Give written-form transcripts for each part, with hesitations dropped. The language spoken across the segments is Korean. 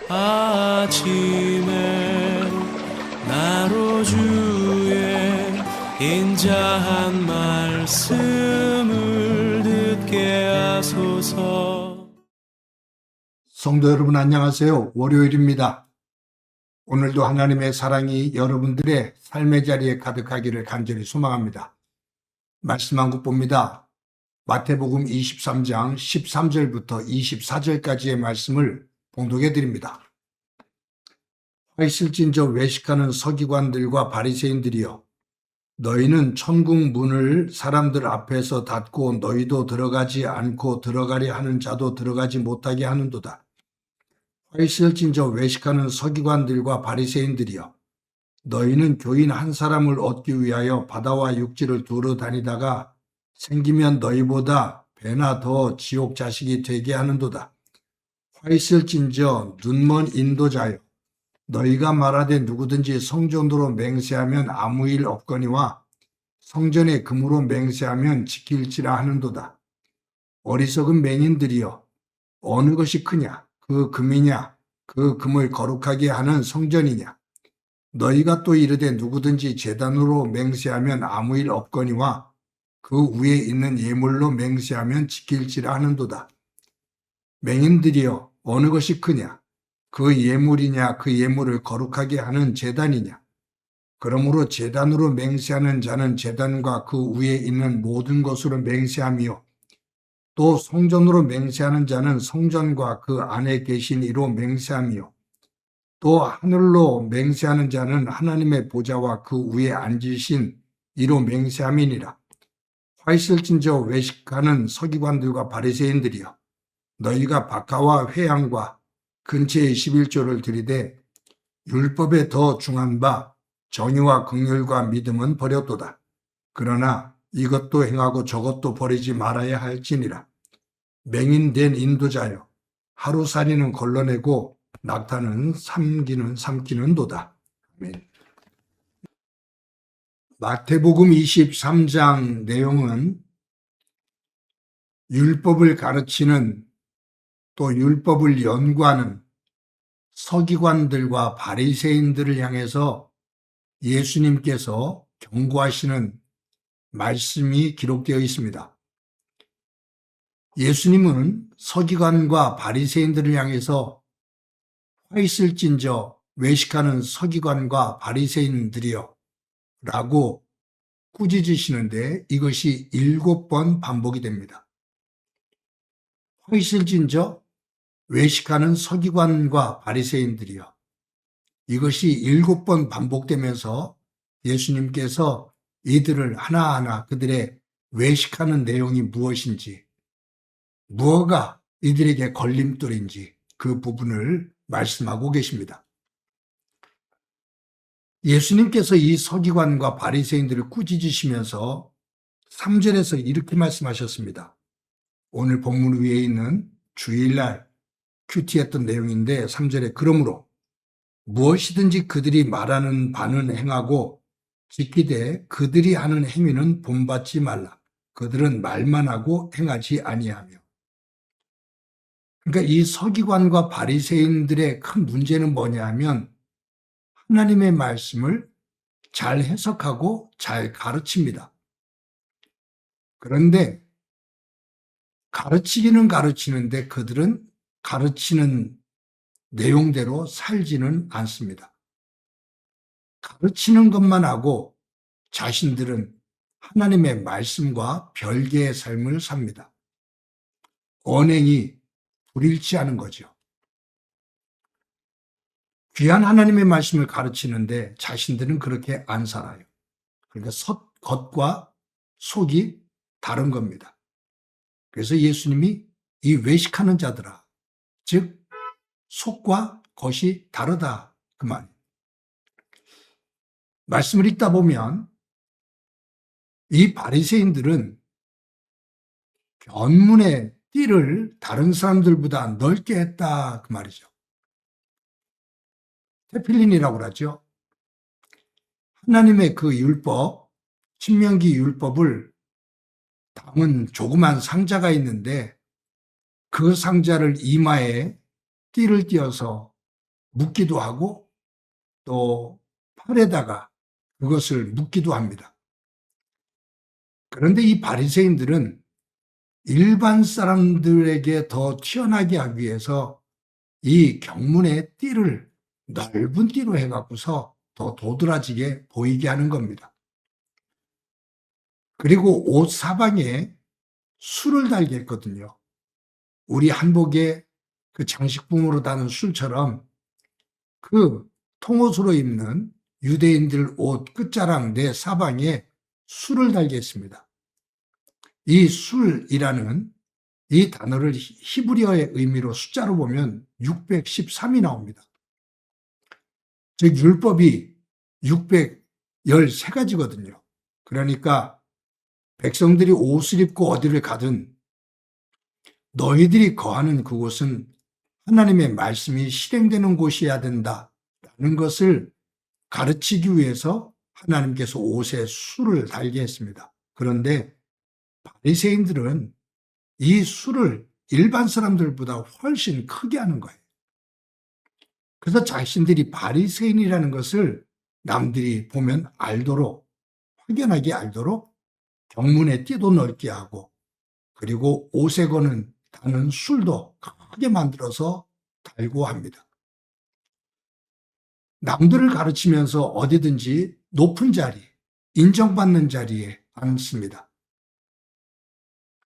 아침에 나로 주의 인자한 말씀을 듣게 하소서. 성도 여러분 안녕하세요. 월요일입니다. 오늘도 하나님의 사랑이 여러분들의 삶의 자리에 가득하기를 간절히 소망합니다. 말씀 한 국 봅니다. 마태복음 23장 13절부터 24절까지의 말씀을 봉독해 드립니다. 화 있을진저 외식하는 서기관들과 바리새인들이여, 너희는 천국 문을 사람들 앞에서 닫고 너희도 들어가지 않고 들어가려 하는 자도 들어가지 못하게 하는도다. 화 있을진저 외식하는 서기관들과 바리새인들이여, 너희는 교인 한 사람을 얻기 위하여 바다와 육지를 두루 다니다가 생기면 너희보다 배나 더 지옥 자식이 되게 하는도다. 화 있을진저 눈먼 인도자여, 너희가 말하되 누구든지 성전으로 맹세하면 아무 일 없거니와 성전에 금으로 맹세하면 지킬지라 하는도다. 어리석은 맹인들이여, 어느 것이 크냐? 그 금이냐? 그 금을 거룩하게 하는 성전이냐? 너희가 또 이르되 누구든지 제단으로 맹세하면 아무 일 없거니와 그 위에 있는 예물로 맹세하면 지킬지라 하는도다. 맹인들이여, 어느 것이 크냐? 그 예물이냐? 그 예물을 거룩하게 하는 제단이냐? 그러므로 제단으로 맹세하는 자는 제단과 그 위에 있는 모든 것으로 맹세하며, 또 성전으로 맹세하는 자는 성전과 그 안에 계신 이로 맹세하며, 또 하늘로 맹세하는 자는 하나님의 보좌와 그 위에 앉으신 이로 맹세함이니라. 화 있을진저 외식하는 서기관들과 바리새인들이여, 너희가 박하와 회향과 근처의 11조를 들이되 율법에 더 중한 바 정의와 긍휼과 믿음은 버렸도다. 그러나 이것도 행하고 저것도 버리지 말아야 할지니라. 맹인된 인도자여, 하루살이는 걸러내고 낙타는 삼키는도다. 아멘. 마태복음 23장 내용은 율법을 가르치는, 또 율법을 연구하는 서기관들과 바리새인들을 향해서 예수님께서 경고하시는 말씀이 기록되어 있습니다. 예수님은 서기관과 바리새인들을 향해서 화 있을진저 외식하는 서기관과 바리새인들이여 라고 꾸짖으시는데 이것이 7번 반복이 됩니다. 화 있을진저 외식하는 서기관과 바리새인들이여, 이것이 7번 반복되면서 예수님께서 이들을 하나하나 그들의 외식하는 내용이 무엇인지, 무엇가 이들에게 걸림돌인지 그 부분을 말씀하고 계십니다. 예수님께서 이 서기관과 바리새인들을 꾸짖으시면서 3절에서 이렇게 말씀하셨습니다. 오늘 본문 위에 있는 주일날 큐티했던 내용인데 3절에 그러므로 무엇이든지 그들이 말하는 바는 행하고 지키되 그들이 하는 행위는 본받지 말라. 그들은 말만 하고 행하지 아니하며. 그러니까 이 서기관과 바리새인들의 큰 문제는 뭐냐 하면 하나님의 말씀을 잘 해석하고 잘 가르칩니다. 그런데 가르치기는 가르치는데 그들은 가르치는 내용대로 살지는 않습니다. 가르치는 것만 하고 자신들은 하나님의 말씀과 별개의 삶을 삽니다. 언행이 불일치하는 거죠. 귀한 하나님의 말씀을 가르치는데 자신들은 그렇게 안 살아요. 그러니까 겉과 속이 다른 겁니다. 그래서 예수님이 이 외식하는 자들아, 즉 속과 겉이 다르다 그 말이에요. 말씀을 읽다 보면 이 바리새인들은 변문의 띠를 다른 사람들보다 넓게 했다 그 말이죠. 테필린이라고 그러죠. 하나님의 그 율법, 신명기 율법을 담은 조그만 상자가 있는데 그 상자를 이마에 띠를 띄어서 묻기도 하고 또 팔에다가 그것을 묻기도 합니다. 그런데 이 바리새인들은 일반 사람들에게 더 튀어나게 하기 위해서 이 경문의 띠를 넓은 띠로 해갖고서 더 도드라지게 보이게 하는 겁니다. 그리고 옷 사방에 술을 달게 했거든요. 우리 한복에 그 장식품으로 다는 술처럼 그 통옷으로 입는 유대인들 옷 끝자락 내 사방에 술을 달게 했습니다. 이 술이라는 이 단어를 히브리어의 의미로 숫자로 보면 613이 나옵니다. 즉 율법이 613가지거든요. 그러니까 백성들이 옷을 입고 어디를 가든 너희들이 거하는 그곳은 하나님의 말씀이 실행되는 곳이어야 된다라는 것을 가르치기 위해서 하나님께서 옷에 술을 달게 했습니다. 그런데 바리새인들은 이 술을 일반 사람들보다 훨씬 크게 하는 거예요. 그래서 자신들이 바리새인이라는 것을 남들이 보면 알도록, 확연하게 알도록 경문의 띠도 넓게 하고, 그리고 옷에 거는 다는 술도 크게 만들어서 달고 합니다. 남들을 가르치면서 어디든지 높은 자리, 인정받는 자리에 앉습니다.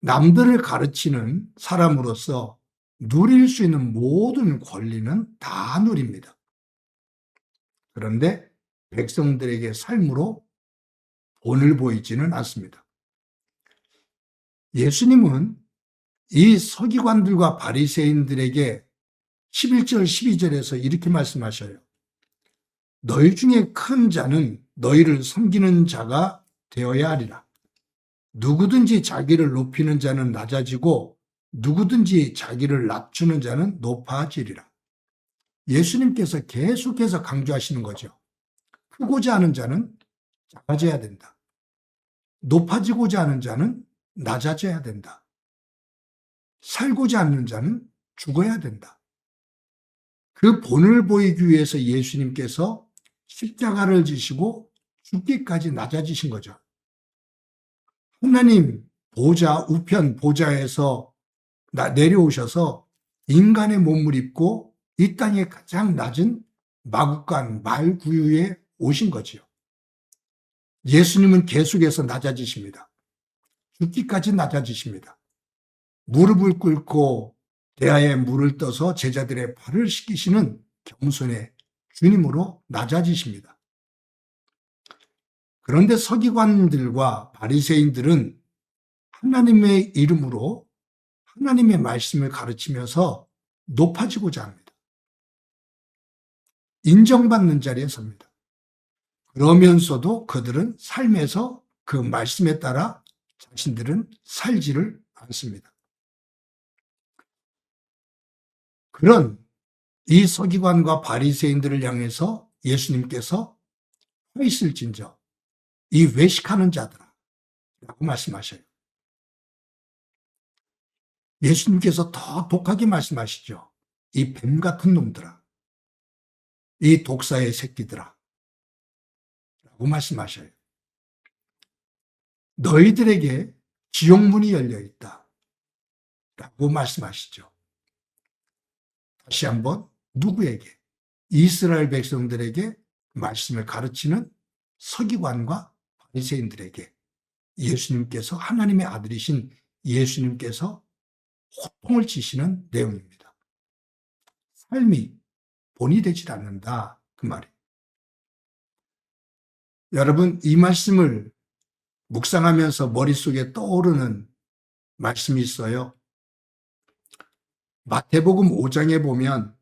남들을 가르치는 사람으로서 누릴 수 있는 모든 권리는 다 누립니다. 그런데 백성들에게 삶으로 본을 보이지는 않습니다. 예수님은 이 서기관들과 바리새인들에게 11절, 12절에서 이렇게 말씀하셔요. 너희 중에 큰 자는 너희를 섬기는 자가 되어야 하리라. 누구든지 자기를 높이는 자는 낮아지고 누구든지 자기를 낮추는 자는 높아지리라. 예수님께서 계속해서 강조하시는 거죠. 크고자 하는 자는 작아져야 된다. 높아지고자 하는 자는 낮아져야 된다. 살고자 하는 자는 죽어야 된다. 그 본을 보이기 위해서 예수님께서 십자가를 지시고 죽기까지 낮아지신 거죠. 하나님 보좌, 우편 보좌에서 내려오셔서 인간의 몸을 입고 이 땅의 가장 낮은 마구간 말구유에 오신 거지요. 예수님은 계속해서 낮아지십니다. 죽기까지 낮아지십니다. 무릎을 꿇고 대야에 물을 떠서 제자들의 발을 씻기시는 겸손의 주님으로 낮아지십니다. 그런데 서기관들과 바리새인들은 하나님의 이름으로 하나님의 말씀을 가르치면서 높아지고자 합니다. 인정받는 자리에 섭니다. 그러면서도 그들은 삶에서 그 말씀에 따라 자신들은 살지를 않습니다. 그런 이 서기관과 바리새인들을 향해서 예수님께서 화 있을진저 이 외식하는 자들아 라고 말씀하셔요. 예수님께서 더 독하게 말씀하시죠. 이 뱀 같은 놈들아, 이 독사의 새끼들아 라고 말씀하셔요. 너희들에게 지옥문이 열려있다 라고 말씀하시죠. 다시 한번 누구에게? 이스라엘 백성들에게 말씀을 가르치는 서기관과 바리새인들에게 예수님께서 하나님의 아들이신 예수님께서 호통을 치시는 내용입니다. 삶이 본이 되질 않는다 그 말이에요. 여러분 이 말씀을 묵상하면서 머릿속에 떠오르는 말씀이 있어요. 마태복음 5장에 보면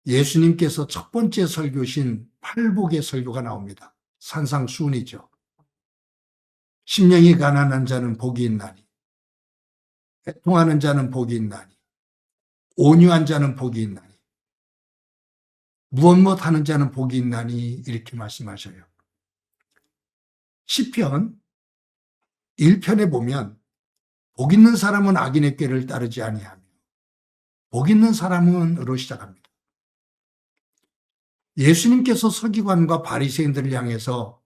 예수님께서 첫 번째 설교신 팔복의 설교가 나옵니다. 산상수훈이죠. 심령이 가난한 자는 복이 있나니, 애통하는 자는 복이 있나니, 온유한 자는 복이 있나니, 무엇 하는 자는 복이 있나니 이렇게 말씀하셔요. 시편 1편에 보면 복 있는 사람은 악인의 꾀를 따르지 아니하며 복 있는 사람은으로 시작합니다. 예수님께서 서기관과 바리새인들을 향해서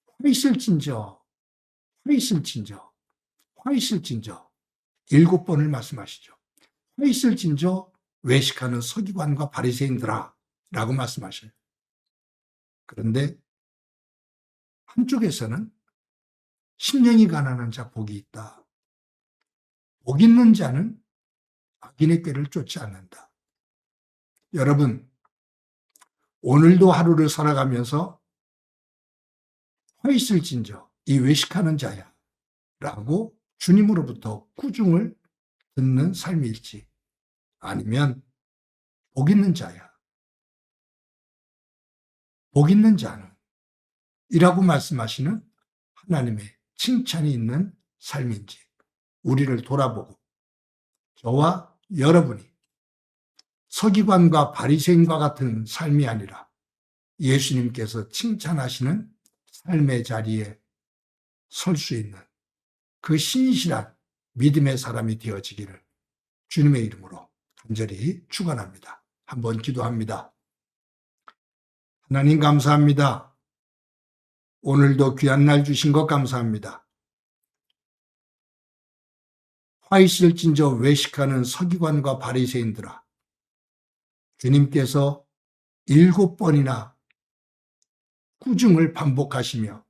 화 있을진저, 화 있을진저, 화 있을진저 7번을 말씀하시죠. 화 있을진저 외식하는 서기관과 바리새인들아 라고 말씀하셔요. 그런데 한쪽에서는 심령이 가난한 자 복이 있다. 복 있는 자는 악인의 꾀를 쫓지 않는다. 여러분, 오늘도 하루를 살아가면서 화 있을진저 이 외식하는 자야 라고 주님으로부터 꾸중을 듣는 삶일지, 아니면 복 있는 자야, 복 있는 자는 이라고 말씀하시는 하나님의 칭찬이 있는 삶인지 우리를 돌아보고 저와 여러분이 서기관과 바리새인과 같은 삶이 아니라 예수님께서 칭찬하시는 삶의 자리에 설 수 있는 그 신실한 믿음의 사람이 되어지기를 주님의 이름으로 간절히 축원합니다. 한번 기도합니다. 하나님 감사합니다. 오늘도 귀한 날 주신 것 감사합니다. 화 있을진저 외식하는 서기관과 바리새인들아, 주님께서 7번이나 꾸중을 반복하시며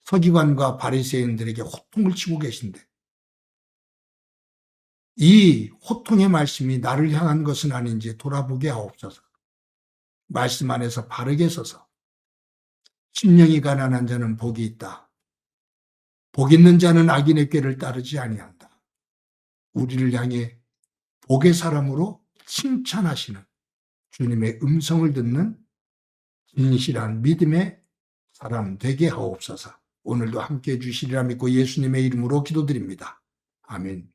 서기관과 바리새인들에게 호통을 치고 계신데, 이 호통의 말씀이 나를 향한 것은 아닌지 돌아보게 하옵소서. 말씀 안에서 바르게 서서 심령이 가난한 자는 복이 있다. 복 있는 자는 악인의 꾀를 따르지 아니한다. 우리를 향해 복의 사람으로 칭찬하시는 주님의 음성을 듣는 진실한 믿음의 사람 되게 하옵소서. 오늘도 함께해 주시리라 믿고 예수님의 이름으로 기도드립니다. 아멘.